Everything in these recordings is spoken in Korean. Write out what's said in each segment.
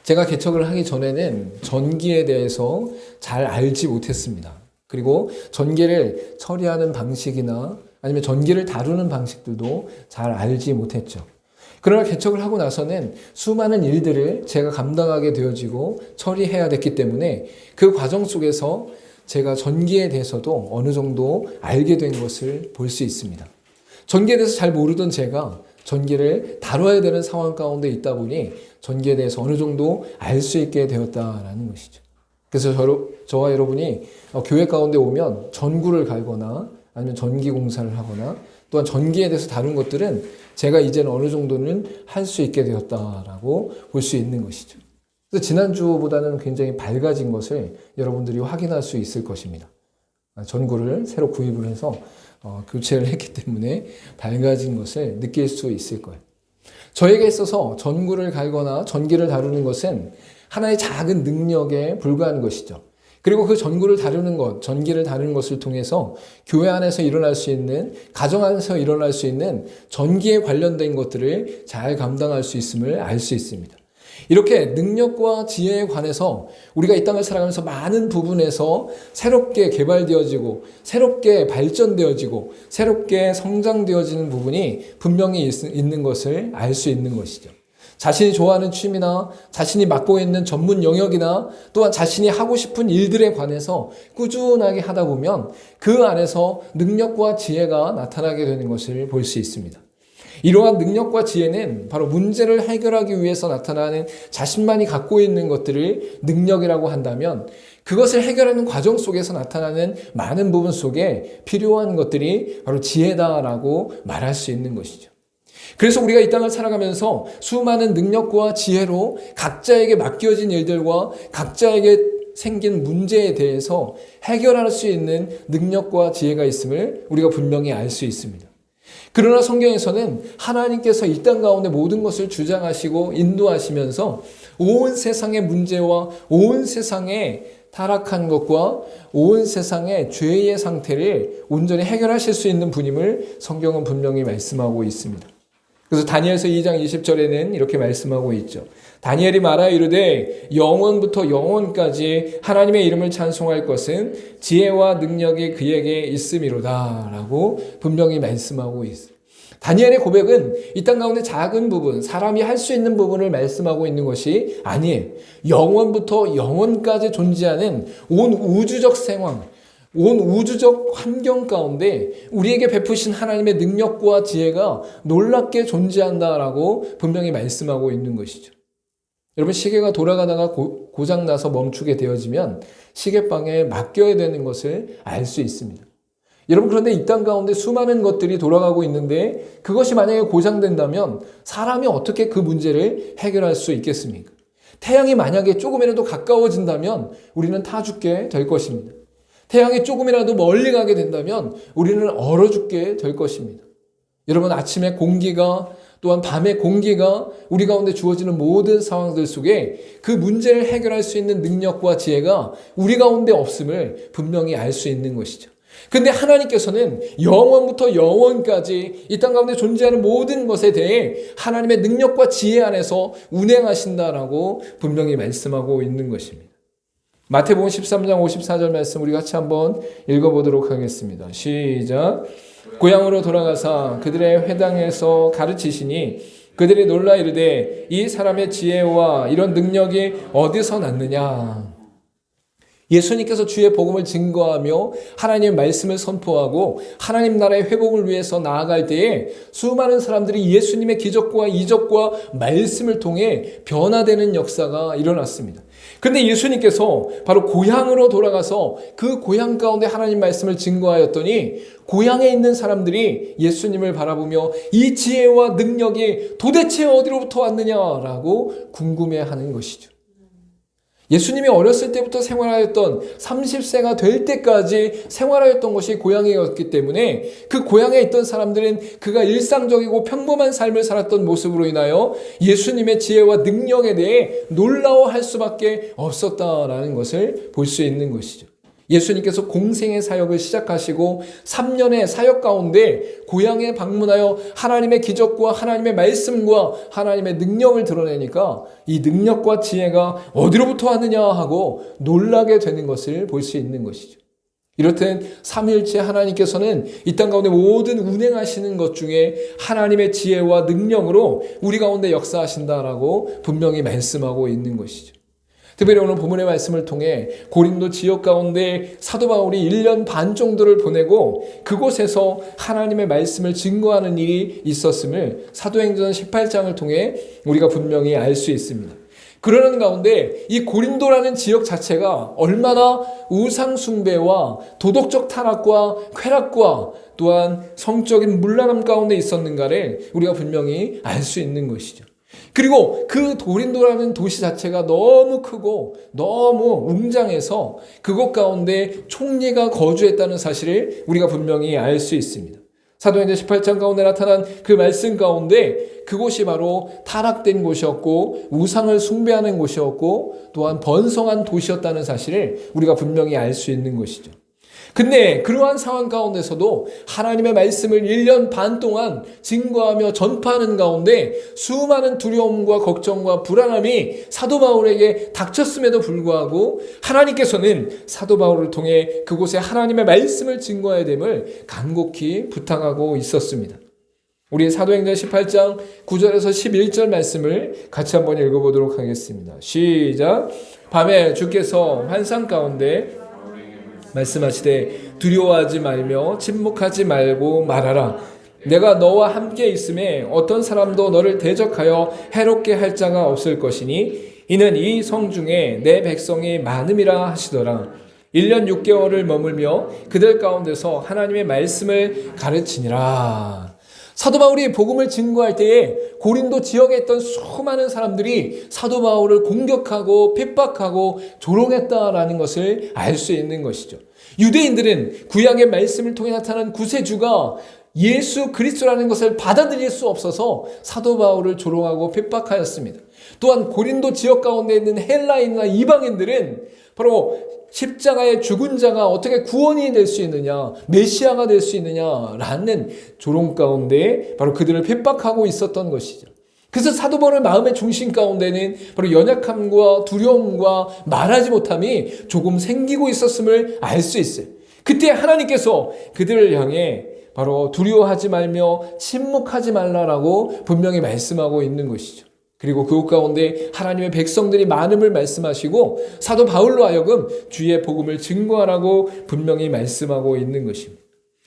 제가 개척을 하기 전에는 전기에 대해서 잘 알지 못했습니다. 그리고 전기를 처리하는 방식이나 아니면 전기를 다루는 방식들도 잘 알지 못했죠. 그러나 개척을 하고 나서는 수많은 일들을 제가 감당하게 되어지고 처리해야 됐기 때문에 그 과정 속에서 제가 전기에 대해서도 어느 정도 알게 된 것을 볼 수 있습니다. 전기에 대해서 잘 모르던 제가 전기를 다뤄야 되는 상황 가운데 있다 보니 전기에 대해서 어느 정도 알 수 있게 되었다라는 것이죠. 그래서 저와 여러분이 교회 가운데 오면 전구를 갈거나 아니면 전기 공사를 하거나 또한 전기에 대해서 다룬 것들은 제가 이제는 어느 정도는 할 수 있게 되었다라고 볼 수 있는 것이죠. 그래서 지난주보다는 굉장히 밝아진 것을 여러분들이 확인할 수 있을 것입니다. 전구를 새로 구입을 해서 교체를 했기 때문에 밝아진 것을 느낄 수 있을 거예요. 저에게 있어서 전구를 갈거나 전기를 다루는 것은 하나의 작은 능력에 불과한 것이죠. 그리고 그 전구를 다루는 것, 전기를 다루는 것을 통해서 교회 안에서 일어날 수 있는, 가정 안에서 일어날 수 있는 전기에 관련된 것들을 잘 감당할 수 있음을 알 수 있습니다. 이렇게 능력과 지혜에 관해서 우리가 이 땅을 살아가면서 많은 부분에서 새롭게 개발되어지고 새롭게 발전되어지고 새롭게 성장되어지는 부분이 분명히 있는 것을 알 수 있는 것이죠. 자신이 좋아하는 취미나 자신이 맡고 있는 전문 영역이나 또한 자신이 하고 싶은 일들에 관해서 꾸준하게 하다 보면 그 안에서 능력과 지혜가 나타나게 되는 것을 볼 수 있습니다. 이러한 능력과 지혜는 바로 문제를 해결하기 위해서 나타나는 자신만이 갖고 있는 것들을 능력이라고 한다면 그것을 해결하는 과정 속에서 나타나는 많은 부분 속에 필요한 것들이 바로 지혜다라고 말할 수 있는 것이죠. 그래서 우리가 이 땅을 살아가면서 수많은 능력과 지혜로 각자에게 맡겨진 일들과 각자에게 생긴 문제에 대해서 해결할 수 있는 능력과 지혜가 있음을 우리가 분명히 알 수 있습니다. 그러나 성경에서는 하나님께서 이 땅 가운데 모든 것을 주장하시고 인도하시면서 온 세상의 문제와 온 세상의 타락한 것과 온 세상의 죄의 상태를 온전히 해결하실 수 있는 분임을 성경은 분명히 말씀하고 있습니다. 그래서 다니엘서 2장 20절에는 이렇게 말씀하고 있죠. 다니엘이 말하여 이르되 영원부터 영원까지 하나님의 이름을 찬송할 것은 지혜와 능력이 그에게 있음이로다 라고 분명히 말씀하고 있어요. 다니엘의 고백은 이 땅 가운데 작은 부분, 사람이 할 수 있는 부분을 말씀하고 있는 것이 아니에요. 영원부터 영원까지 존재하는 온 우주적 상황, 온 우주적 환경 가운데 우리에게 베푸신 하나님의 능력과 지혜가 놀랍게 존재한다라고 분명히 말씀하고 있는 것이죠. 여러분, 시계가 돌아가다가 고장나서 멈추게 되어지면 시계방에 맡겨야 되는 것을 알 수 있습니다. 여러분, 그런데 이 땅 가운데 수많은 것들이 돌아가고 있는데 그것이 만약에 고장된다면 사람이 어떻게 그 문제를 해결할 수 있겠습니까? 태양이 만약에 조금이라도 가까워진다면 우리는 타 죽게 될 것입니다. 태양이 조금이라도 멀리 가게 된다면 우리는 얼어 죽게 될 것입니다. 여러분, 아침에 공기가 또한 밤의 공기가 우리 가운데 주어지는 모든 상황들 속에 그 문제를 해결할 수 있는 능력과 지혜가 우리 가운데 없음을 분명히 알 수 있는 것이죠. 근데 하나님께서는 영원부터 영원까지 이 땅 가운데 존재하는 모든 것에 대해 하나님의 능력과 지혜 안에서 운행하신다라고 분명히 말씀하고 있는 것입니다. 마태복음 13장 54절 말씀 우리 같이 한번 읽어보도록 하겠습니다. 시작. 고향으로 돌아가사 그들의 회당에서 가르치시니 그들이 놀라 이르되 이 사람의 지혜와 이런 능력이 어디서 났느냐. 예수님께서 주의 복음을 증거하며 하나님의 말씀을 선포하고 하나님 나라의 회복을 위해서 나아갈 때에 수많은 사람들이 예수님의 기적과 이적과 말씀을 통해 변화되는 역사가 일어났습니다. 근데 예수님께서 바로 고향으로 돌아가서 그 고향 가운데 하나님 말씀을 증거하였더니 고향에 있는 사람들이 예수님을 바라보며 이 지혜와 능력이 도대체 어디로부터 왔느냐라고 궁금해하는 것이죠. 예수님이 어렸을 때부터 생활하였던 30세가 될 때까지 생활하였던 것이 고향이었기 때문에 그 고향에 있던 사람들은 그가 일상적이고 평범한 삶을 살았던 모습으로 인하여 예수님의 지혜와 능력에 대해 놀라워할 수밖에 없었다라는 것을 볼 수 있는 것이죠. 예수님께서 공생의 사역을 시작하시고 3년의 사역 가운데 고향에 방문하여 하나님의 기적과 하나님의 말씀과 하나님의 능력을 드러내니까 이 능력과 지혜가 어디로부터 왔느냐 하고 놀라게 되는 것을 볼 수 있는 것이죠. 이렇듯 삼위일체 하나님께서는 이 땅 가운데 모든 운행하시는 것 중에 하나님의 지혜와 능력으로 우리 가운데 역사하신다라고 분명히 말씀하고 있는 것이죠. 특별히 오늘 본문의 말씀을 통해 고린도 지역 가운데 사도 바울이 1년 반 정도를 보내고 그곳에서 하나님의 말씀을 증거하는 일이 있었음을 사도행전 18장을 통해 우리가 분명히 알 수 있습니다. 그러는 가운데 이 고린도라는 지역 자체가 얼마나 우상 숭배와 도덕적 타락과 쾌락과 또한 성적인 문란함 가운데 있었는가를 우리가 분명히 알 수 있는 것이죠. 그리고 그 고린도라는 도시 자체가 너무 크고 너무 웅장해서 그곳 가운데 총리가 거주했다는 사실을 우리가 분명히 알 수 있습니다. 사도행전 18장 가운데 나타난 그 말씀 가운데 그곳이 바로 타락된 곳이었고 우상을 숭배하는 곳이었고 또한 번성한 도시였다는 사실을 우리가 분명히 알 수 있는 것이죠. 근데 그러한 상황 가운데서도 하나님의 말씀을 1년 반 동안 증거하며 전파하는 가운데 수많은 두려움과 걱정과 불안함이 사도 바울에게 닥쳤음에도 불구하고 하나님께서는 사도 바울을 통해 그곳에 하나님의 말씀을 증거해야 됨을 간곡히 부탁하고 있었습니다. 우리 사도행전 18장 9절에서 11절 말씀을 같이 한번 읽어보도록 하겠습니다. 시작. 밤에 주께서 환상 가운데 말씀하시되 두려워하지 말며 침묵하지 말고 말하라. 내가 너와 함께 있음에 어떤 사람도 너를 대적하여 해롭게 할 자가 없을 것이니 이는 이 성 중에 내 백성이 많음이라 하시더라. 1년 6개월을 머물며 그들 가운데서 하나님의 말씀을 가르치니라. 사도 바울이 복음을 증거할 때에 고린도 지역에 있던 수많은 사람들이 사도 바울을 공격하고 핍박하고 조롱했다라는 것을 알 수 있는 것이죠. 유대인들은 구약의 말씀을 통해 나타난 구세주가 예수 그리스도라는 것을 받아들일 수 없어서 사도 바울을 조롱하고 핍박하였습니다. 또한 고린도 지역 가운데 있는 헬라인이나 이방인들은 바로 십자가의 죽은 자가 어떻게 구원이 될 수 있느냐, 메시아가 될 수 있느냐라는 조롱 가운데 바로 그들을 핍박하고 있었던 것이죠. 그래서 사도 바울의 마음의 중심 가운데는 바로 연약함과 두려움과 말하지 못함이 조금 생기고 있었음을 알 수 있어요. 그때 하나님께서 그들을 향해 바로 두려워하지 말며 침묵하지 말라라고 분명히 말씀하고 있는 것이죠. 그리고 그곳 가운데 하나님의 백성들이 많음을 말씀하시고 사도 바울로 하여금 주의 복음을 증거하라고 분명히 말씀하고 있는 것입니다.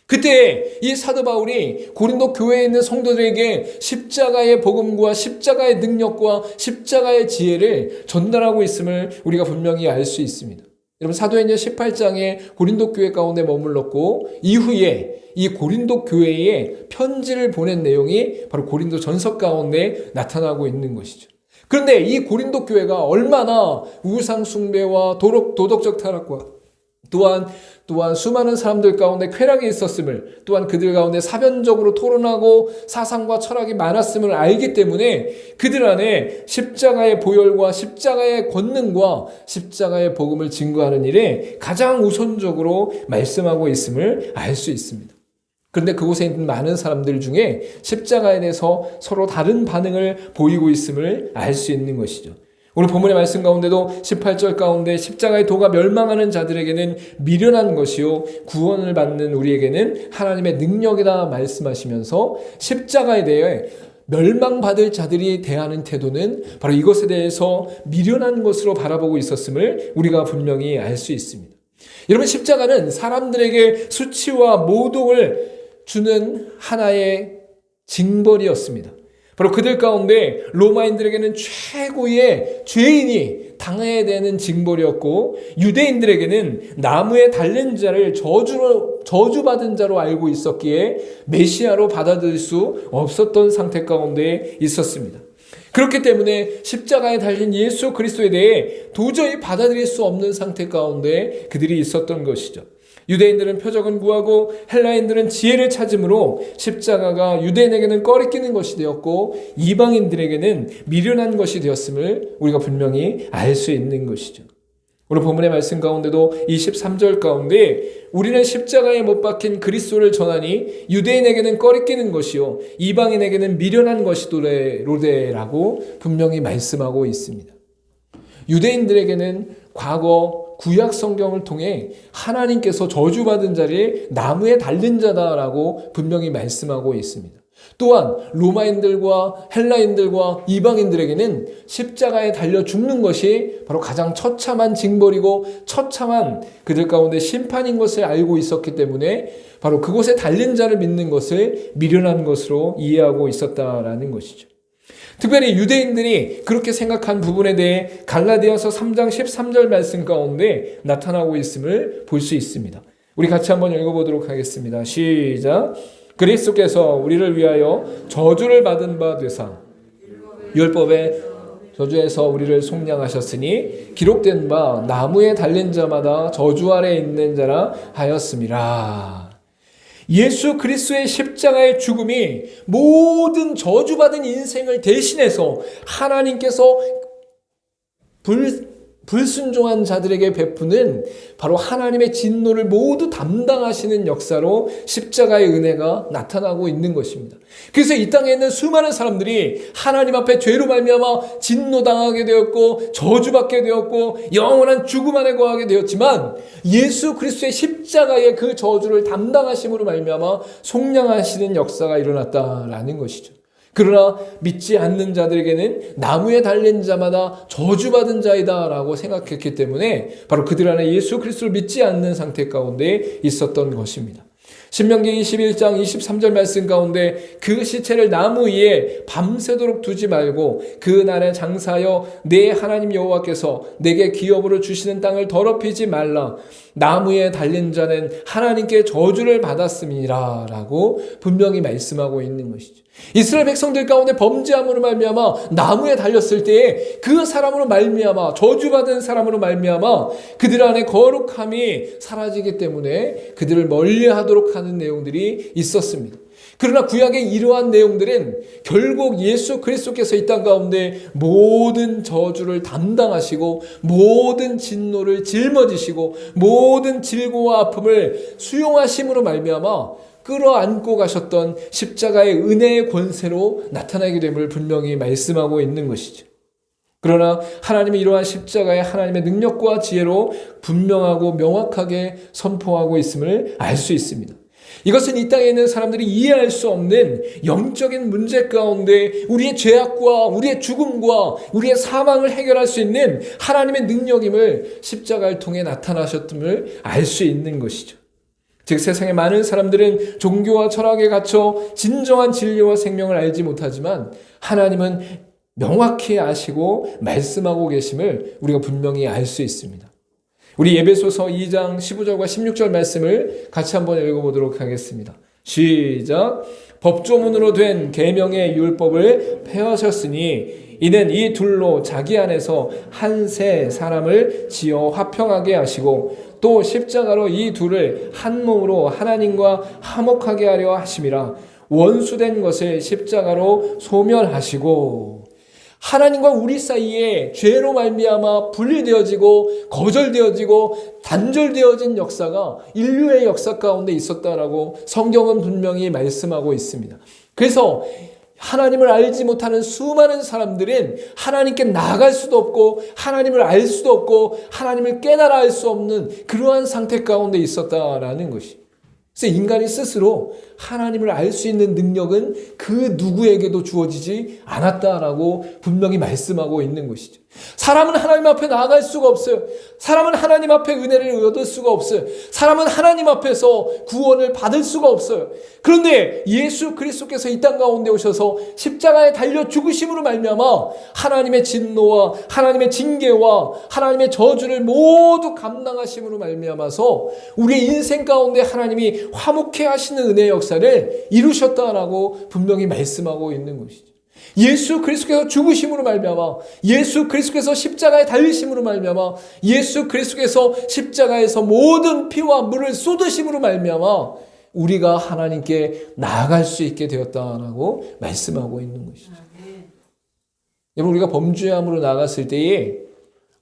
그때 이 사도 바울이 고린도 교회에 있는 성도들에게 십자가의 복음과 십자가의 능력과 십자가의 지혜를 전달하고 있음을 우리가 분명히 알 수 있습니다. 여러분 사도행전 18장에 고린도 교회 가운데 머물렀고 이후에 이 고린도 교회에 편지를 보낸 내용이 바로 고린도 전서 가운데 나타나고 있는 것이죠. 그런데 이 고린도 교회가 얼마나 우상 숭배와 도덕적 타락과 또한 수많은 사람들 가운데 쾌락이 있었음을 또한 그들 가운데 사변적으로 토론하고 사상과 철학이 많았음을 알기 때문에 그들 안에 십자가의 보혈과 십자가의 권능과 십자가의 복음을 증거하는 일에 가장 우선적으로 말씀하고 있음을 알 수 있습니다. 그런데 그곳에 있는 많은 사람들 중에 십자가에 대해서 서로 다른 반응을 보이고 있음을 알 수 있는 것이죠. 오늘 본문의 말씀 가운데도 18절 가운데 십자가의 도가 멸망하는 자들에게는 미련한 것이요 구원을 받는 우리에게는 하나님의 능력이다 말씀하시면서 십자가에 대해 멸망받을 자들이 대하는 태도는 바로 이것에 대해서 미련한 것으로 바라보고 있었음을 우리가 분명히 알 수 있습니다. 여러분 십자가는 사람들에게 수치와 모독을 주는 하나의 징벌이었습니다. 바로 그들 가운데 로마인들에게는 최고의 죄인이 당해야 되는 징벌이었고 유대인들에게는 나무에 달린 자를 저주받은 자로 알고 있었기에 메시아로 받아들일 수 없었던 상태 가운데 있었습니다. 그렇기 때문에 십자가에 달린 예수 그리스도에 대해 도저히 받아들일 수 없는 상태 가운데 그들이 있었던 것이죠. 유대인들은 표적은 구하고 헬라인들은 지혜를 찾음으로 십자가가 유대인에게는 꺼리끼는 것이 되었고 이방인들에게는 미련한 것이 되었음을 우리가 분명히 알 수 있는 것이죠. 오늘 본문의 말씀 가운데도 23절 가운데 우리는 십자가에 못 박힌 그리스도를 전하니 유대인에게는 꺼리끼는 것이요 이방인에게는 미련한 것이로되라고 분명히 말씀하고 있습니다. 유대인들에게는 과거 구약 성경을 통해 하나님께서 저주받은 자를 나무에 달린 자다라고 분명히 말씀하고 있습니다. 또한 로마인들과 헬라인들과 이방인들에게는 십자가에 달려 죽는 것이 바로 가장 처참한 징벌이고 처참한 그들 가운데 심판인 것을 알고 있었기 때문에 바로 그곳에 달린 자를 믿는 것을 미련한 것으로 이해하고 있었다라는 것이죠. 특별히 유대인들이 그렇게 생각한 부분에 대해 갈라디아서 3장 13절 말씀 가운데 나타나고 있음을 볼 수 있습니다. 우리 같이 한번 읽어보도록 하겠습니다. 시작. 그리스도께서 우리를 위하여 저주를 받은 바 되사 율법의 저주에서 우리를 속량하셨으니 기록된 바 나무에 달린 자마다 저주 아래 있는 자라 하였음이라. 예수 그리스도의 십자가의 죽음이 모든 저주받은 인생을 대신해서 하나님께서 불순종한 자들에게 베푸는 바로 하나님의 진노를 모두 담당하시는 역사로 십자가의 은혜가 나타나고 있는 것입니다. 그래서 이 땅에 있는 수많은 사람들이 하나님 앞에 죄로 말미암아 진노당하게 되었고 저주받게 되었고 영원한 죽음 안에 거하게 되었지만 예수 그리스도의 십자가의 그 저주를 담당하심으로 말미암아 속량하시는 역사가 일어났다라는 것이죠. 그러나 믿지 않는 자들에게는 나무에 달린 자마다 저주받은 자이다 라고 생각했기 때문에 바로 그들 안에 예수 그리스도를 믿지 않는 상태 가운데 있었던 것입니다. 신명기 21장 23절 말씀 가운데 그 시체를 나무 위에 밤새도록 두지 말고 그 날에 장사하여 내 하나님 여호와께서 내게 기업으로 주시는 땅을 더럽히지 말라. 나무에 달린 자는 하나님께 저주를 받았음이라 라고 분명히 말씀하고 있는 것이죠. 이스라엘 백성들 가운데 범죄함으로 말미암아 나무에 달렸을 때에 그 사람으로 말미암아 저주받은 사람으로 말미암아 그들 안에 거룩함이 사라지기 때문에 그들을 멀리하도록 하는 내용들이 있었습니다. 그러나 구약의 이러한 내용들은 결국 예수 그리스도께서 이 땅 가운데 모든 저주를 담당하시고 모든 진노를 짊어지시고 모든 질고와 아픔을 수용하심으로 말미암아 끌어안고 가셨던 십자가의 은혜의 권세로 나타나게 됨을 분명히 말씀하고 있는 것이죠. 그러나 하나님이 이러한 십자가의 하나님의 능력과 지혜로 분명하고 명확하게 선포하고 있음을 알 수 있습니다. 이것은 이 땅에 있는 사람들이 이해할 수 없는 영적인 문제 가운데 우리의 죄악과 우리의 죽음과 우리의 사망을 해결할 수 있는 하나님의 능력임을 십자가를 통해 나타나셨음을 알 수 있는 것이죠. 즉 세상의 많은 사람들은 종교와 철학에 갇혀 진정한 진리와 생명을 알지 못하지만 하나님은 명확히 아시고 말씀하고 계심을 우리가 분명히 알 수 있습니다. 우리 에베소서 2장 15절과 16절 말씀을 같이 한번 읽어보도록 하겠습니다. 시작. 법조문으로 된 계명의 율법을 폐하셨으니 이는 이 둘로 자기 안에서 한 세 사람을 지어 화평하게 하시고 또 십자가로 이 둘을 한 몸으로 하나님과 화목하게 하려 하심이라. 원수된 것을 십자가로 소멸하시고. 하나님과 우리 사이에 죄로 말미암아 분리되어지고 거절되어지고 단절되어진 역사가 인류의 역사 가운데 있었다라고 성경은 분명히 말씀하고 있습니다. 그래서 하나님을 알지 못하는 수많은 사람들은 하나님께 나아갈 수도 없고 하나님을 알 수도 없고 하나님을 깨달아 알 수 없는 그러한 상태 가운데 있었다라는 것이. 그래서 인간이 스스로 하나님을 알 수 있는 능력은 그 누구에게도 주어지지 않았다라고 분명히 말씀하고 있는 것이죠. 사람은 하나님 앞에 나아갈 수가 없어요. 사람은 하나님 앞에 은혜를 얻을 수가 없어요. 사람은 하나님 앞에서 구원을 받을 수가 없어요. 그런데 예수 그리스도께서 이 땅 가운데 오셔서 십자가에 달려 죽으심으로 말미암아 하나님의 진노와 하나님의 징계와 하나님의 저주를 모두 감당하심으로 말미암아서 우리의 인생 가운데 하나님이 화목해 하시는 은혜의 역사를 이루셨다라고 분명히 말씀하고 있는 것이죠. 예수 그리스도께서 죽으심으로 말미암아 예수 그리스도께서 십자가에 달리심으로 말미암아 예수 그리스도께서 십자가에서 모든 피와 물을 쏟으심으로 말미암아 우리가 하나님께 나아갈 수 있게 되었다라고 말씀하고 있는 것이죠. 여러분 우리가 범죄함으로 나갔을 때에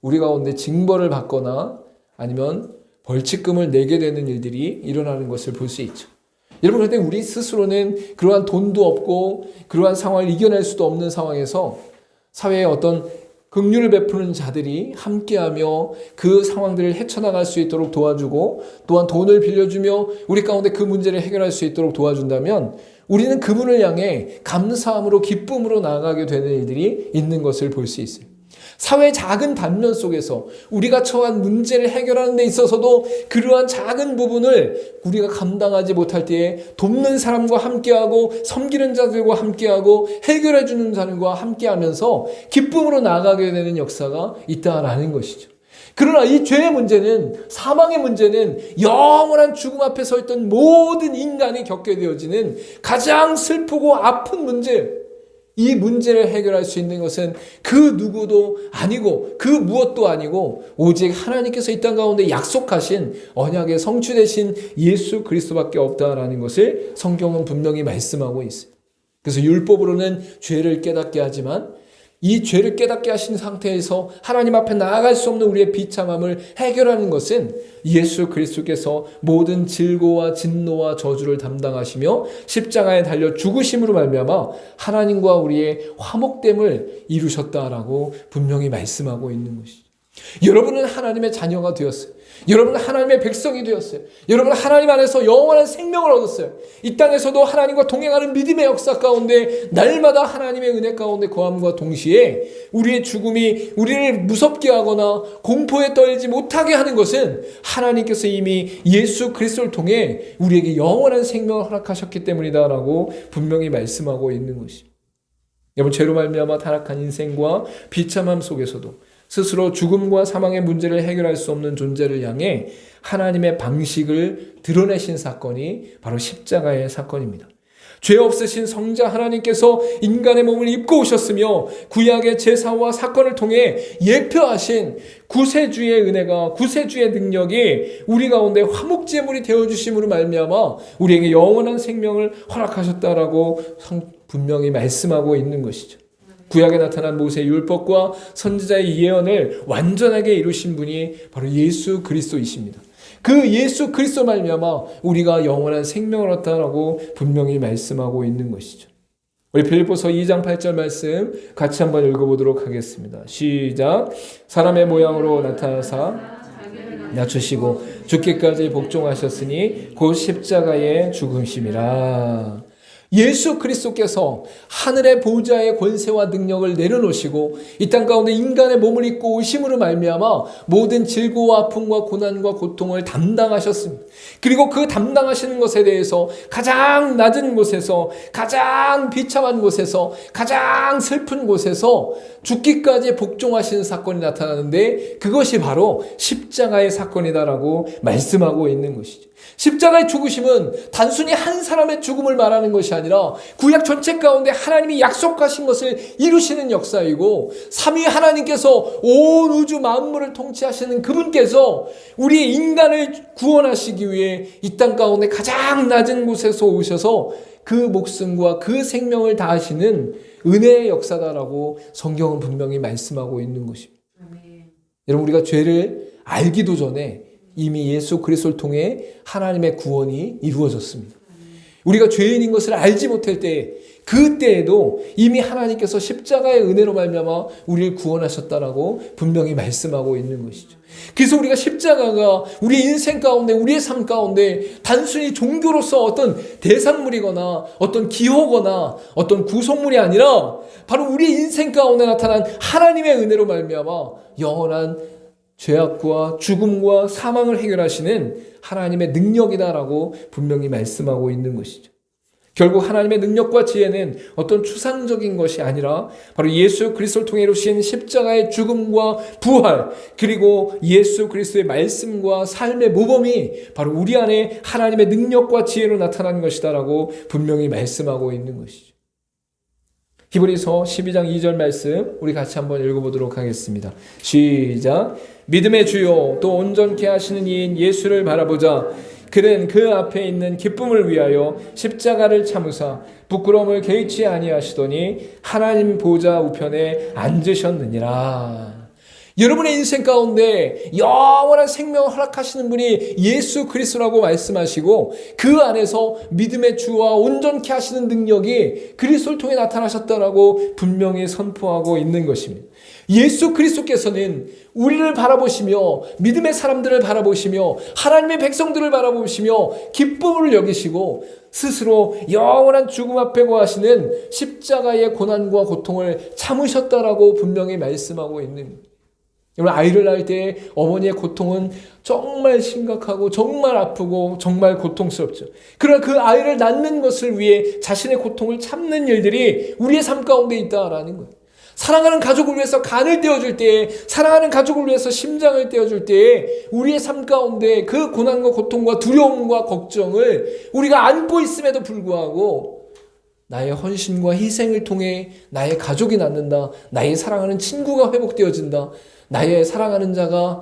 우리 가운데 징벌을 받거나 아니면 벌칙금을 내게 되는 일들이 일어나는 것을 볼 수 있죠. 여러분, 그런데 우리 스스로는 그러한 돈도 없고 그러한 상황을 이겨낼 수도 없는 상황에서 사회에 어떤 긍휼을 베푸는 자들이 함께하며 그 상황들을 헤쳐나갈 수 있도록 도와주고 또한 돈을 빌려주며 우리 가운데 그 문제를 해결할 수 있도록 도와준다면 우리는 그분을 향해 감사함으로 기쁨으로 나아가게 되는 일들이 있는 것을 볼 수 있어요. 사회의 작은 단면 속에서 우리가 처한 문제를 해결하는 데 있어서도 그러한 작은 부분을 우리가 감당하지 못할 때에 돕는 사람과 함께하고 섬기는 자들과 함께하고 해결해 주는 자들과 함께하면서 기쁨으로 나아가게 되는 역사가 있다라는 것이죠. 그러나 이 죄의 문제는, 사망의 문제는 영원한 죽음 앞에 서 있던 모든 인간이 겪게 되어지는 가장 슬프고 아픈 문제, 이 문제를 해결할 수 있는 것은 그 누구도 아니고 그 무엇도 아니고 오직 하나님께서 이 땅 가운데 약속하신 언약의 성취되신 예수 그리스도밖에 없다라는 것을 성경은 분명히 말씀하고 있어요. 그래서 율법으로는 죄를 깨닫게 하지만 이 죄를 깨닫게 하신 상태에서 하나님 앞에 나아갈 수 없는 우리의 비참함을 해결하는 것은 예수 그리스도께서 모든 질고와 진노와 저주를 담당하시며 십자가에 달려 죽으심으로 말미암아 하나님과 우리의 화목됨을 이루셨다라고 분명히 말씀하고 있는 것이죠. 여러분은 하나님의 자녀가 되었어요. 여러분은 하나님의 백성이 되었어요. 여러분은 하나님 안에서 영원한 생명을 얻었어요. 이 땅에서도 하나님과 동행하는 믿음의 역사 가운데 날마다 하나님의 은혜 가운데 거함과 동시에 우리의 죽음이 우리를 무섭게 하거나 공포에 떨지 못하게 하는 것은 하나님께서 이미 예수 그리스도를 통해 우리에게 영원한 생명을 허락하셨기 때문이다라고 분명히 말씀하고 있는 것이죠. 여러분, 죄로 말미암아 타락한 인생과 비참함 속에서도 스스로 죽음과 사망의 문제를 해결할 수 없는 존재를 향해 하나님의 방식을 드러내신 사건이 바로 십자가의 사건입니다. 죄 없으신 성자 하나님께서 인간의 몸을 입고 오셨으며 구약의 제사와 사건을 통해 예표하신 구세주의 은혜가, 구세주의 능력이 우리 가운데 화목제물이 되어주심으로 말미암아 우리에게 영원한 생명을 허락하셨다라고 분명히 말씀하고 있는 것이죠. 구약에 나타난 모세의 율법과 선지자의 예언을 완전하게 이루신 분이 바로 예수 그리스도이십니다. 그 예수 그리스도 말미암아 우리가 영원한 생명을 얻다라고 분명히 말씀하고 있는 것이죠. 우리 빌립보서 2장 8절 말씀 같이 한번 읽어보도록 하겠습니다. 시작. 사람의 모양으로 나타나사 낮추시고 죽기까지 복종하셨으니 곧 십자가의 죽으심이라. 예수 그리스도께서 하늘의 보좌의 권세와 능력을 내려놓으시고 이 땅 가운데 인간의 몸을 입고 오심으로 말미암아 모든 질고와 아픔과 고난과 고통을 담당하셨습니다. 그리고 그 담당하시는 것에 대해서 가장 낮은 곳에서, 가장 비참한 곳에서, 가장 슬픈 곳에서 죽기까지 복종하시는 사건이 나타나는데 그것이 바로 십자가의 사건이다라고 말씀하고 있는 것이죠. 십자가의 죽으심은 단순히 한 사람의 죽음을 말하는 것이 아니라 구약 전체 가운데 하나님이 약속하신 것을 이루시는 역사이고 삼위 하나님께서 온 우주 만물을 통치하시는 그분께서 우리 인간을 구원하시기 위해 이 땅 가운데 가장 낮은 곳에서 오셔서 그 목숨과 그 생명을 다하시는 은혜의 역사다라고 성경은 분명히 말씀하고 있는 것입니다. 여러분, 우리가 죄를 알기도 전에 이미 예수 그리스도를 통해 하나님의 구원이 이루어졌습니다. 우리가 죄인인 것을 알지 못할 때 그때에도 이미 하나님께서 십자가의 은혜로 말미암아 우리를 구원하셨다라고 분명히 말씀하고 있는 것이죠. 그래서 우리가 십자가가 우리 인생 가운데, 우리의 삶 가운데 단순히 종교로서 어떤 대상물이거나 어떤 기호거나 어떤 구속물이 아니라 바로 우리 인생 가운데 나타난 하나님의 은혜로 말미암아 영원한 죄악과 죽음과 사망을 해결하시는 하나님의 능력이다라고 분명히 말씀하고 있는 것이죠. 결국 하나님의 능력과 지혜는 어떤 추상적인 것이 아니라 바로 예수 그리스도를 통해 이루신 십자가의 죽음과 부활, 그리고 예수 그리스도의 말씀과 삶의 모범이 바로 우리 안에 하나님의 능력과 지혜로 나타난 것이다라고 분명히 말씀하고 있는 것이죠. 히브리서 12장 2절 말씀 우리 같이 한번 읽어보도록 하겠습니다. 시작. 믿음의 주요 또 온전케 하시는 이인 예수를 바라보자. 그는 그 앞에 있는 기쁨을 위하여 십자가를 참으사 부끄러움을 개의치 아니하시더니 하나님 보좌 우편에 앉으셨느니라. 여러분의 인생 가운데 영원한 생명을 허락하시는 분이 예수 그리스도라고 말씀하시고 그 안에서 믿음의 주와 온전케 하시는 능력이 그리스도를 통해 나타나셨다라고 분명히 선포하고 있는 것입니다. 예수 그리스도께서는 우리를 바라보시며 믿음의 사람들을 바라보시며 하나님의 백성들을 바라보시며 기쁨을 여기시고 스스로 영원한 죽음 앞에 거하시는 십자가의 고난과 고통을 참으셨다라고 분명히 말씀하고 있는, 여러분, 아이를 낳을 때 어머니의 고통은 정말 심각하고 정말 아프고 정말 고통스럽죠. 그러나 그 아이를 낳는 것을 위해 자신의 고통을 참는 일들이 우리의 삶 가운데 있다라는 거예요. 사랑하는 가족을 위해서 간을 떼어줄 때에, 사랑하는 가족을 위해서 심장을 떼어줄 때에 우리의 삶 가운데 그 고난과 고통과 두려움과 걱정을 우리가 안고 있음에도 불구하고 나의 헌신과 희생을 통해 나의 가족이 낫는다, 나의 사랑하는 친구가 회복되어진다, 나의 사랑하는 자가,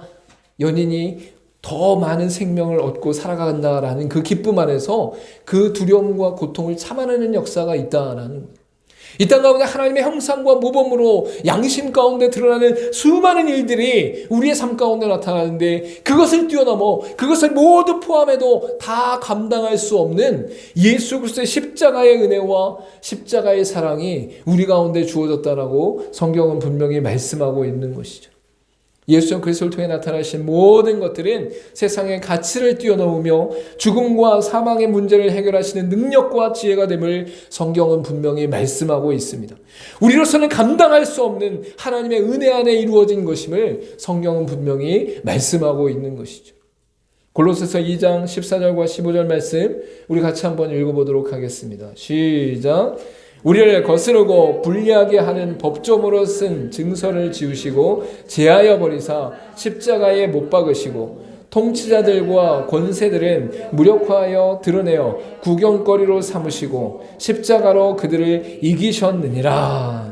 연인이 더 많은 생명을 얻고 살아간다라는 그 기쁨 안에서 그 두려움과 고통을 참아내는 역사가 있다라는 거예요. 이 땅 가운데 하나님의 형상과 모범으로 양심 가운데 드러나는 수많은 일들이 우리의 삶 가운데 나타나는데 그것을 뛰어넘어 그것을 모두 포함해도 다 감당할 수 없는 예수 그리스도의 십자가의 은혜와 십자가의 사랑이 우리 가운데 주어졌다라고 성경은 분명히 말씀하고 있는 것이죠. 예수 그리스도를 통해 나타나신 모든 것들은 세상의 가치를 뛰어넘으며 죽음과 사망의 문제를 해결하시는 능력과 지혜가 됨을 성경은 분명히 말씀하고 있습니다. 우리로서는 감당할 수 없는 하나님의 은혜 안에 이루어진 것임을 성경은 분명히 말씀하고 있는 것이죠. 골로새서 2장 14절과 15절 말씀 우리 같이 한번 읽어보도록 하겠습니다. 시작. 우리를 거스르고 불리하게 하는 법조문으로 쓴 증서를 지우시고 제하여 버리사 십자가에 못 박으시고 통치자들과 권세들은 무력화하여 드러내어 구경거리로 삼으시고 십자가로 그들을 이기셨느니라.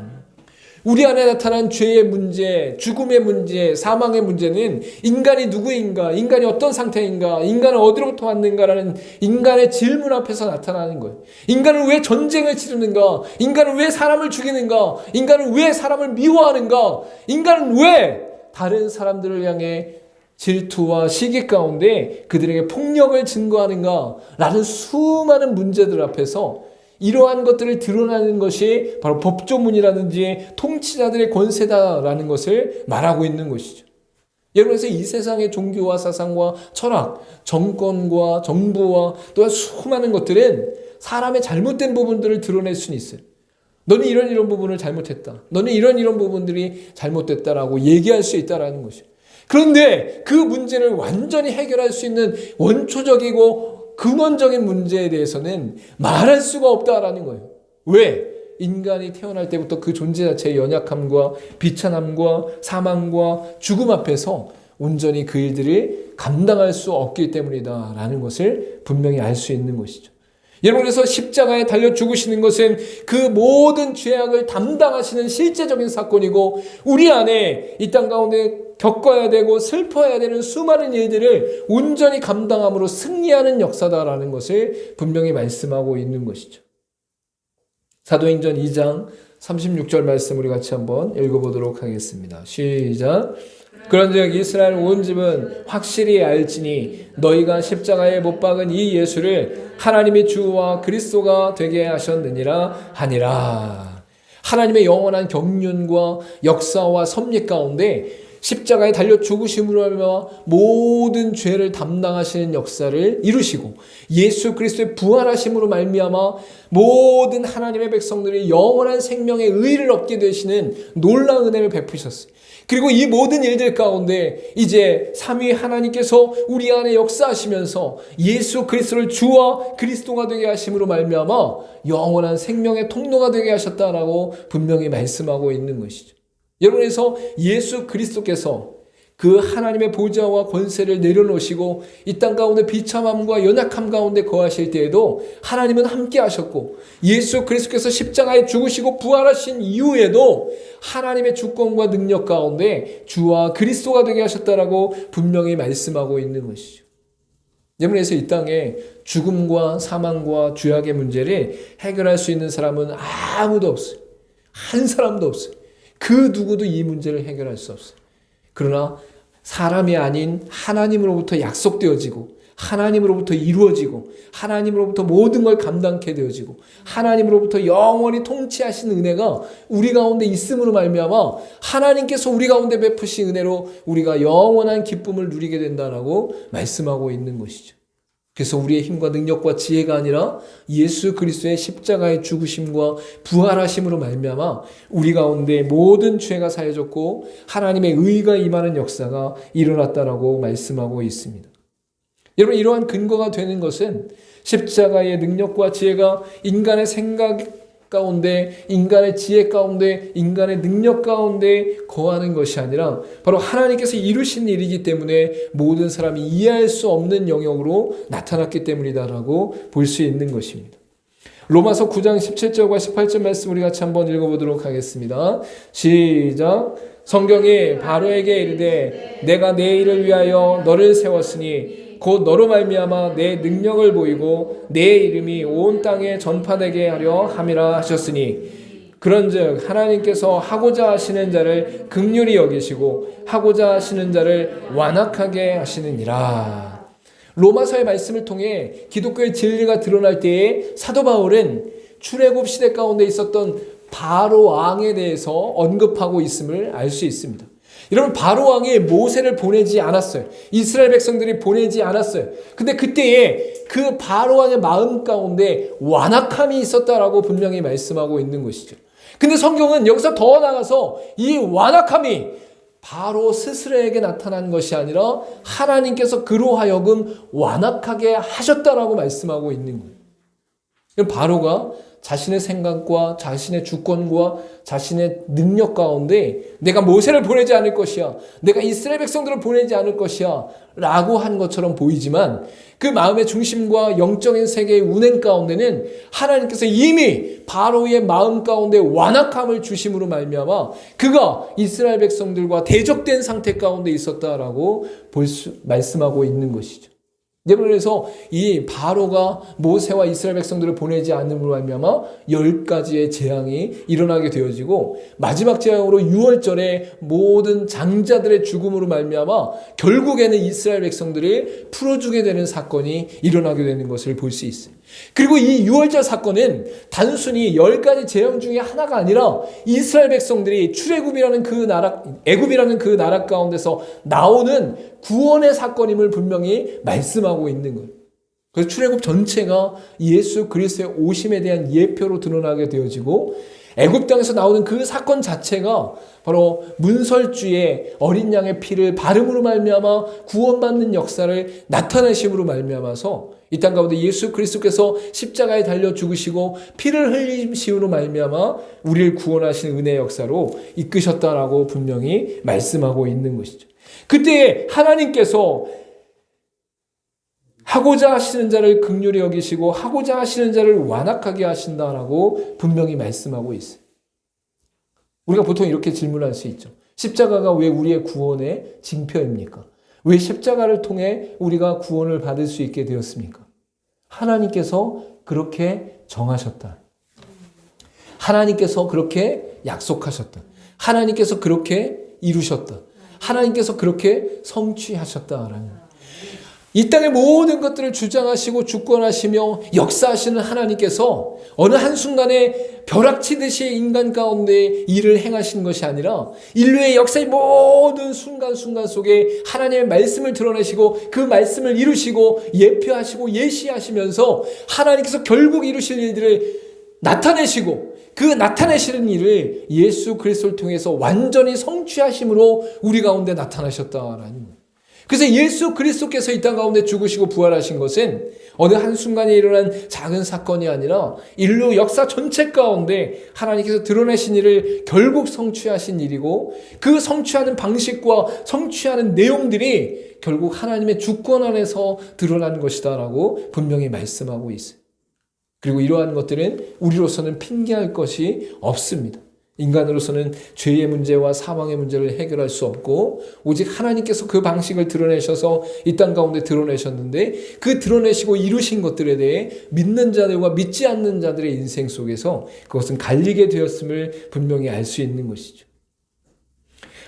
우리 안에 나타난 죄의 문제, 죽음의 문제, 사망의 문제는 인간이 누구인가, 인간이 어떤 상태인가, 인간은 어디로부터 왔는가라는 인간의 질문 앞에서 나타나는 거예요. 인간은 왜 전쟁을 치르는가? 인간은 왜 사람을 죽이는가? 인간은 왜 사람을 미워하는가? 인간은 왜 다른 사람들을 향해 질투와 시기 가운데 그들에게 폭력을 증거하는가? 라는 수많은 문제들 앞에서 이러한 것들을 드러나는 것이 바로 법조문이라든지 통치자들의 권세다라는 것을 말하고 있는 것이죠. 여러분, 그래서 이 세상의 종교와 사상과 철학, 정권과 정부와 또한 수많은 것들은 사람의 잘못된 부분들을 드러낼 수는 있어요. 너는 이런 부분을 잘못했다. 너는 이런 부분들이 잘못됐다라고 얘기할 수 있다라는 것이죠. 그런데 그 문제를 완전히 해결할 수 있는 원초적이고 근원적인 문제에 대해서는 말할 수가 없다라는 거예요. 왜? 인간이 태어날 때부터 그 존재 자체의 연약함과 비천함과 사망과 죽음 앞에서 온전히 그 일들을 감당할 수 없기 때문이다라는 것을 분명히 알 수 있는 것이죠. 여러분, 그래서 십자가에 달려 죽으시는 것은 그 모든 죄악을 담당하시는 실제적인 사건이고 우리 안에 이 땅 가운데 겪어야 되고 슬퍼해야 되는 수많은 일들을 온전히 감당함으로 승리하는 역사다라는 것을 분명히 말씀하고 있는 것이죠. 사도행전 2장 36절 말씀 우리 같이 한번 읽어보도록 하겠습니다. 시작. 그런즉 이스라엘 온 집은 확실히 알지니 너희가 십자가에 못 박은 이 예수를 하나님이 주와 그리스도가 되게 하셨느니라 하니라. 하나님의 영원한 경륜과 역사와 섭리 가운데 십자가에 달려 죽으심으로 하며 모든 죄를 담당하시는 역사를 이루시고 예수 그리스도의 부활하심으로 말미암아 모든 하나님의 백성들이 영원한 생명의 의를 얻게 되시는 놀라운 은혜를 베푸셨어요. 그리고 이 모든 일들 가운데 이제 삼위 하나님께서 우리 안에 역사하시면서 예수 그리스도를 주와 그리스도가 되게 하심으로 말미암아 영원한 생명의 통로가 되게 하셨다라고 분명히 말씀하고 있는 것이죠. 여러분에서 예수 그리스도께서 그 하나님의 보좌와 권세를 내려놓으시고 이 땅 가운데 비참함과 연약함 가운데 거하실 때에도 하나님은 함께 하셨고 예수 그리스도께서 십자가에 죽으시고 부활하신 이후에도 하나님의 주권과 능력 가운데 주와 그리스도가 되게 하셨다라고 분명히 말씀하고 있는 것이죠. 여러분에서 이 땅에 죽음과 사망과 죄악의 문제를 해결할 수 있는 사람은 아무도 없어요. 한 사람도 없어요. 그 누구도 이 문제를 해결할 수 없어요. 그러나 사람이 아닌 하나님으로부터 약속되어지고 하나님으로부터 이루어지고 하나님으로부터 모든 걸 감당케 되어지고 하나님으로부터 영원히 통치하신 은혜가 우리 가운데 있음으로 말미암아 하나님께서 우리 가운데 베푸신 은혜로 우리가 영원한 기쁨을 누리게 된다라고 말씀하고 있는 것이죠. 그래서 우리의 힘과 능력과 지혜가 아니라 예수 그리스도의 십자가의 죽으심과 부활하심으로 말미암아 우리 가운데 모든 죄가 사해졌고 하나님의 의가 임하는 역사가 일어났다라고 말씀하고 있습니다. 여러분, 이러한 근거가 되는 것은 십자가의 능력과 지혜가 인간의 생각 가운데, 인간의 지혜 가운데, 인간의 능력 가운데 거하는 것이 아니라 바로 하나님께서 이루신 일이기 때문에 모든 사람이 이해할 수 없는 영역으로 나타났기 때문이다라고 볼 수 있는 것입니다. 로마서 9장 17절과 18절 말씀 우리 같이 한번 읽어보도록 하겠습니다. 시작. 성경이 바로에게 이르되 내가 내 일을 위하여 너를 세웠으니 곧 너로 말미암아 내 능력을 보이고 내 이름이 온 땅에 전파되게 하려 함이라 하셨으니 그런즉 하나님께서 하고자 하시는 자를 긍휼히 여기시고 하고자 하시는 자를 완악하게 하시느니라. 로마서의 말씀을 통해 기독교의 진리가 드러날 때에 사도 바울은 출애굽 시대 가운데 있었던 바로 왕에 대해서 언급하고 있음을 알 수 있습니다. 여러분, 바로 왕이 모세를 보내지 않았어요. 이스라엘 백성들이 보내지 않았어요. 근데 그때에 그 바로 왕의 마음 가운데 완악함이 있었다라고 분명히 말씀하고 있는 것이죠. 근데 성경은 여기서 더 나가서 이 완악함이 바로 스스로에게 나타난 것이 아니라 하나님께서 그로 하여금 완악하게 하셨다라고 말씀하고 있는 거예요. 바로가 자신의 생각과 자신의 주권과 자신의 능력 가운데 내가 모세를 보내지 않을 것이야, 내가 이스라엘 백성들을 보내지 않을 것이야 라고 한 것처럼 보이지만 그 마음의 중심과 영적인 세계의 운행 가운데는 하나님께서 이미 바로의 마음 가운데 완악함을 주심으로 말미암아 그가 이스라엘 백성들과 대적된 상태 가운데 있었다라고 말씀하고 있는 것이죠. 그래서 이 바로가 모세와 이스라엘 백성들을 보내지 않음으로 말미암아 10가지의 재앙이 일어나게 되어지고 마지막 재앙으로 6월절에 모든 장자들의 죽음으로 말미암아 결국에는 이스라엘 백성들을 풀어주게 되는 사건이 일어나게 되는 것을 볼 수 있어요. 그리고 이 6월절 사건은 단순히 10가지 재앙 중에 하나가 아니라 이스라엘 백성들이 출애굽이라는 그 나라, 애굽이라는 그 나라 가운데서 나오는 구원의 사건임을 분명히 말씀하고 있는 거예요. 그래서 출애굽 전체가 예수 그리스도의 오심에 대한 예표로 드러나게 되어지고 애굽 땅에서 나오는 그 사건 자체가 바로 문설주의 어린 양의 피를 바름으로 말미암아 구원받는 역사를 나타내심으로 말미암아서 이 땅 가운데 예수 그리스도께서 십자가에 달려 죽으시고 피를 흘리심으로 말미암아 우리를 구원하신 은혜의 역사로 이끄셨다라고 분명히 말씀하고 있는 것이죠. 그때 하나님께서 하고자 하시는 자를 긍휼히 여기시고 하고자 하시는 자를 완악하게 하신다라고 분명히 말씀하고 있어요. 우리가 보통 이렇게 질문할 수 있죠. 십자가가 왜 우리의 구원의 징표입니까? 왜 십자가를 통해 우리가 구원을 받을 수 있게 되었습니까? 하나님께서 그렇게 정하셨다. 하나님께서 그렇게 약속하셨다. 하나님께서 그렇게 이루셨다. 하나님께서 그렇게 성취하셨다라는 이 땅의 모든 것들을 주장하시고 주권하시며 역사하시는 하나님께서 어느 한순간에 벼락치듯이 인간 가운데 일을 행하신 것이 아니라 인류의 역사의 모든 순간순간 속에 하나님의 말씀을 드러내시고 그 말씀을 이루시고 예표하시고 예시하시면서 하나님께서 결국 이루실 일들을 나타내시고 그 나타내시는 일을 예수 그리스도를 통해서 완전히 성취하심으로 우리 가운데 나타나셨다라는 거예요. 그래서 예수 그리스도께서 이 땅 가운데 죽으시고 부활하신 것은 어느 한순간에 일어난 작은 사건이 아니라 인류 역사 전체 가운데 하나님께서 드러내신 일을 결국 성취하신 일이고 그 성취하는 방식과 성취하는 내용들이 결국 하나님의 주권 안에서 드러난 것이다라고 분명히 말씀하고 있어요. 그리고 이러한 것들은 우리로서는 핑계할 것이 없습니다. 인간으로서는 죄의 문제와 사망의 문제를 해결할 수 없고 오직 하나님께서 그 방식을 드러내셔서 이 땅 가운데 드러내셨는데 그 드러내시고 이루신 것들에 대해 믿는 자들과 믿지 않는 자들의 인생 속에서 그것은 갈리게 되었음을 분명히 알 수 있는 것이죠.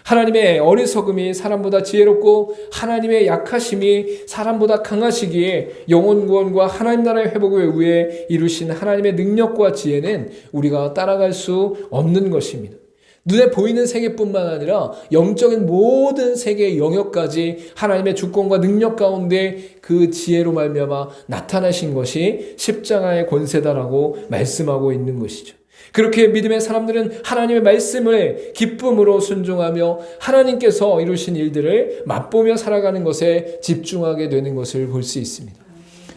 하나님의 어리석음이 사람보다 지혜롭고 하나님의 약하심이 사람보다 강하시기에 영혼 구원과 하나님 나라의 회복을 위해 이루신 하나님의 능력과 지혜는 우리가 따라갈 수 없는 것입니다. 눈에 보이는 세계뿐만 아니라 영적인 모든 세계의 영역까지 하나님의 주권과 능력 가운데 그 지혜로 말미암아 나타나신 것이 십자가의 권세다라고 말씀하고 있는 것이죠. 그렇게 믿음의 사람들은 하나님의 말씀을 기쁨으로 순종하며 하나님께서 이루신 일들을 맛보며 살아가는 것에 집중하게 되는 것을 볼 수 있습니다.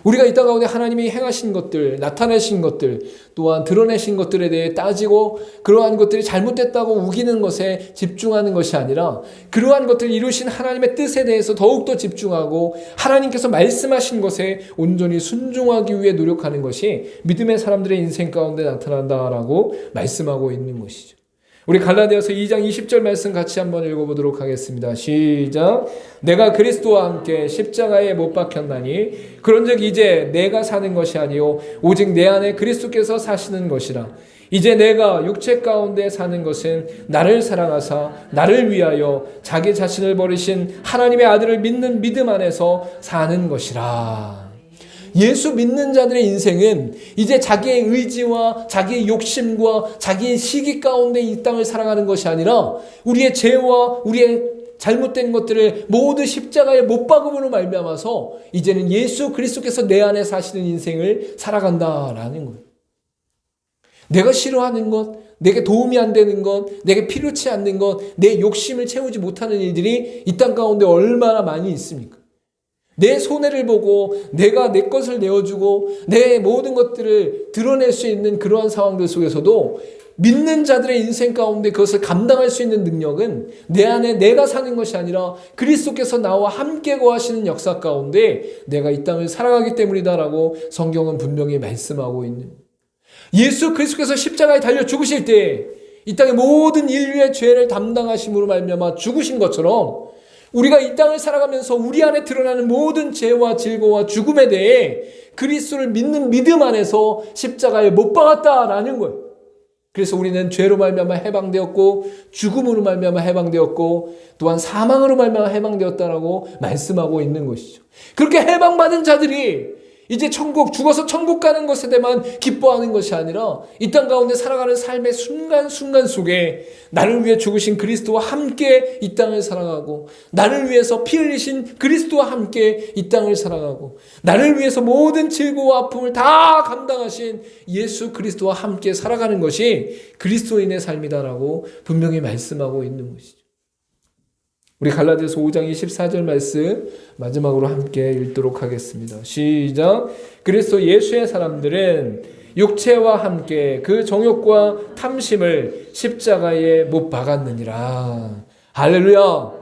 우리가 이 땅 가운데 하나님이 행하신 것들, 나타내신 것들, 또한 드러내신 것들에 대해 따지고 그러한 것들이 잘못됐다고 우기는 것에 집중하는 것이 아니라 그러한 것들을 이루신 하나님의 뜻에 대해서 더욱더 집중하고 하나님께서 말씀하신 것에 온전히 순종하기 위해 노력하는 것이 믿음의 사람들의 인생 가운데 나타난다라고 말씀하고 있는 것이죠. 우리 갈라디아서 2장 20절 말씀 같이 한번 읽어보도록 하겠습니다. 시작. 내가 그리스도와 함께 십자가에 못 박혔나니 그런즉 이제 내가 사는 것이 아니요 오직 내 안에 그리스도께서 사시는 것이라. 이제 내가 육체 가운데 사는 것은 나를 사랑하사 나를 위하여 자기 자신을 버리신 하나님의 아들을 믿는 믿음 안에서 사는 것이라. 예수 믿는 자들의 인생은 이제 자기의 의지와 자기의 욕심과 자기의 시기 가운데 이 땅을 살아가는 것이 아니라 우리의 죄와 우리의 잘못된 것들을 모두 십자가에 못 박음으로 말미암아서 이제는 예수 그리스도께서 내 안에 사시는 인생을 살아간다라는 거예요. 내가 싫어하는 것, 내게 도움이 안 되는 것, 내게 필요치 않는 것, 내 욕심을 채우지 못하는 일들이 이 땅 가운데 얼마나 많이 있습니까? 내 손해를 보고 내가 내 것을 내어주고 내 모든 것들을 드러낼 수 있는 그러한 상황들 속에서도 믿는 자들의 인생 가운데 그것을 감당할 수 있는 능력은 내 안에 내가 사는 것이 아니라 그리스도께서 나와 함께 거하시는 역사 가운데 내가 이 땅을 살아가기 때문이다라고 성경은 분명히 말씀하고 있는, 예수 그리스도께서 십자가에 달려 죽으실 때 이 땅의 모든 인류의 죄를 담당하심으로 말미암아 죽으신 것처럼 우리가 이 땅을 살아가면서 우리 안에 드러나는 모든 죄와 질고와 죽음에 대해 그리스도를 믿는 믿음 안에서 십자가에 못 박았다라는 거예요. 그래서 우리는 죄로 말미암아 해방되었고 죽음으로 말미암아 해방되었고 또한 사망으로 말미암아 해방되었다라고 말씀하고 있는 것이죠. 그렇게 해방받은 자들이 이제 죽어서 천국 가는 것에 대해만 기뻐하는 것이 아니라 이 땅 가운데 살아가는 삶의 순간순간 속에 나를 위해 죽으신 그리스도와 함께 이 땅을 살아가고 나를 위해서 피 흘리신 그리스도와 함께 이 땅을 살아가고 나를 위해서 모든 질고와 아픔을 다 감당하신 예수 그리스도와 함께 살아가는 것이 그리스도인의 삶이다라고 분명히 말씀하고 있는 것이죠. 우리 갈라디아서 5장 24절 말씀 마지막으로 함께 읽도록 하겠습니다. 시작. 그리스도 예수의 사람들은 육체와 함께 그 정욕과 탐심을 십자가에 못 박았느니라. 할렐루야.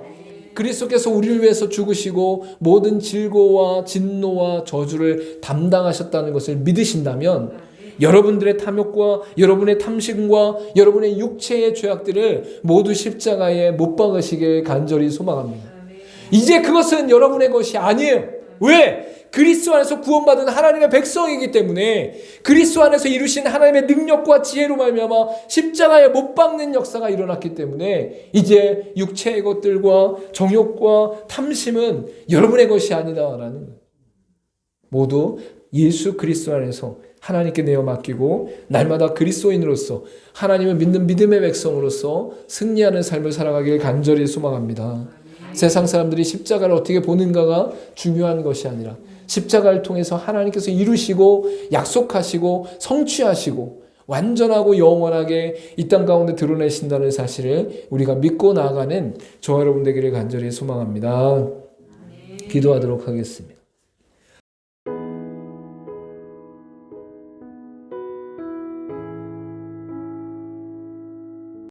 그리스도께서 우리를 위해서 죽으시고 모든 질고와 진노와 저주를 담당하셨다는 것을 믿으신다면 여러분들의 탐욕과 여러분의 탐심과 여러분의 육체의 죄악들을 모두 십자가에 못 박으시길 간절히 소망합니다. 이제 그것은 여러분의 것이 아니에요. 왜? 그리스도 안에서 구원받은 하나님의 백성이기 때문에 그리스도 안에서 이루신 하나님의 능력과 지혜로 말미암아 십자가에 못 박는 역사가 일어났기 때문에 이제 육체의 것들과 정욕과 탐심은 여러분의 것이 아니다라는 거예요. 모두 예수 그리스도 안에서 하나님께 내어 맡기고 날마다 그리스도인으로서 하나님을 믿는 믿음의 백성으로서 승리하는 삶을 살아가길 간절히 소망합니다. 세상 사람들이 십자가를 어떻게 보는가가 중요한 것이 아니라 십자가를 통해서 하나님께서 이루시고 약속하시고 성취하시고 완전하고 영원하게 이 땅 가운데 드러내신다는 사실을 우리가 믿고 나아가는 저와 여러분 되기를 간절히 소망합니다. 기도하도록 하겠습니다.